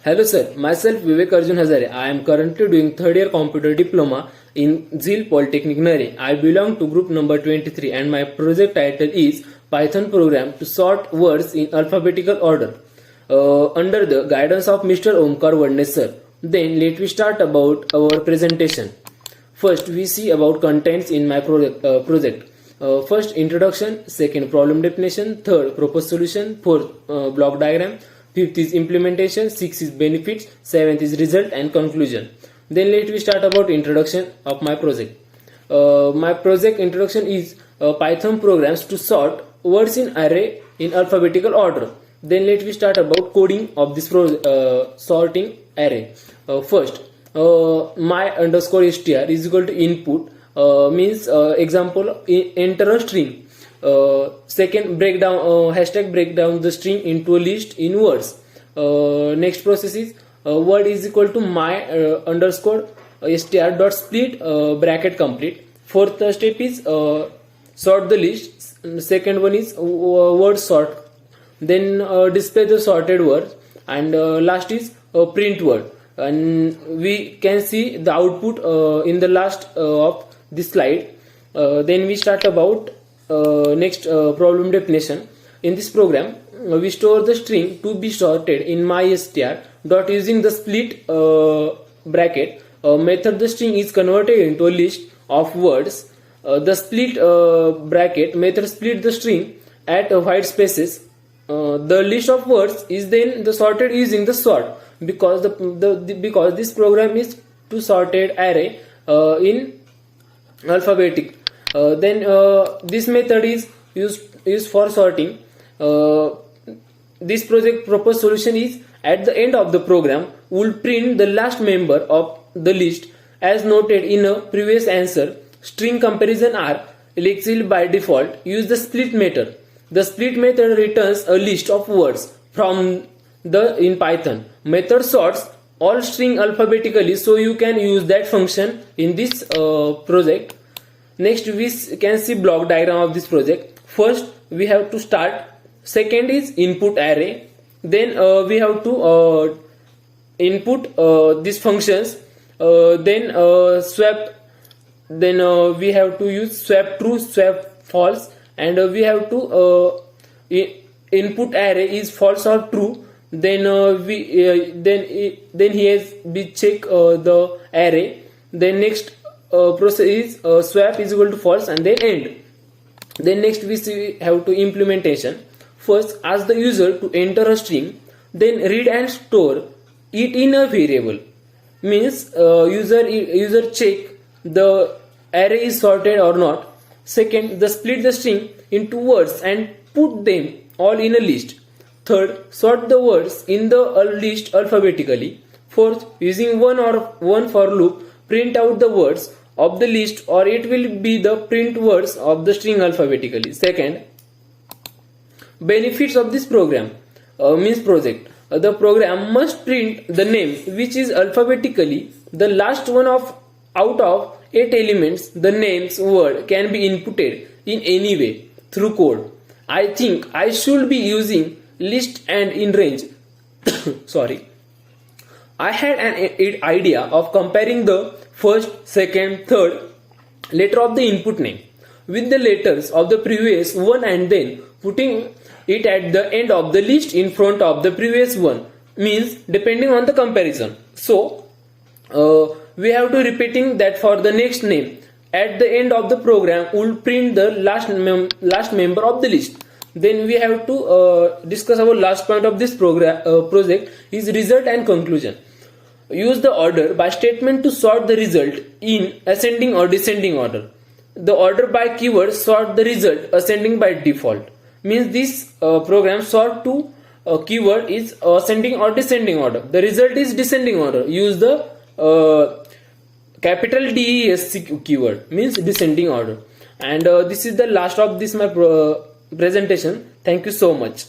Hello sir, myself Vivek Arjun Hazare. I am currently doing third year computer diploma in ZIL Polytechnic Nari. I belong to group number 23 and my project title is Python program to sort words in alphabetical order under the guidance of Mr. Omkar Vadne sir. Then let we start about our presentation. First we see about contents in my project. First introduction, second problem definition, third proposed solution, fourth block diagram, fifth is implementation, sixth is benefits, seventh is result and conclusion. Then let me start about introduction of my project. My project introduction is Python programs to sort words in array in alphabetical order. Then let me start about coding of this sorting array. First, my underscore str is equal to input means example enter a string. Second, breakdown hashtag break down the string into a list in words. Next process is word is equal to my underscore str dot split bracket complete. Fourth step is sort the list. Second one is word sort. Then display the sorted word, and last is print word. And we can see the output in the last of this slide. Then we start about next problem definition. In this program we store the string to be sorted in mystr dot using the split bracket method. The string is converted into a list of words. The split bracket method split the string at white spaces. The list of words is then the sorted using the sort, because because this program is to sorted array in alphabetic. Then this method is used for sorting. This project proposed solution is at the end of the program will print the last member of the list as noted in a previous answer. String comparison are elected by default. Use the split method. The split method returns a list of words from the in Python. Method sorts all string alphabetically, so you can use that function in this project. Next we can see block diagram of this project. First we have to start. Second is input array. Then we have to input these functions. Then swap. Then we have to use swap true, swap false, and we have to input array is false or true. Then then he has be check the array. Then next process is swap is equal to false and then end. Then next we see have to implementation. First ask the user to enter a string, then read and store it in a variable. Means user check the array is sorted or not. Second, the split the string into words and put them all in a list. Third, sort the words in the list alphabetically. Fourth, using one for loop, print out the words of the list, or it will be the print words of the string alphabetically. Second, benefits of this program means project. The program must print the name which is alphabetically the last one of out of 8 elements. The names word can be inputted in any way through code. I think I should be using list and in range. Sorry. I had an idea of comparing the first, second, third letter of the input name with the letters of the previous one and then putting it at the end of the list in front of the previous one, means depending on the comparison. So we have to repeating that for the next name. At the end of the program will print the last member of the list. Then we have to discuss our last point of this project is result and conclusion. Use the order by statement to sort the result in ascending or descending order. The order by keyword sort the result ascending by default. Means this program sort to keyword is ascending or descending order. The result is descending order. Use the capital DESC keyword, means descending order. And this is the last of this my presentation. Thank you so much.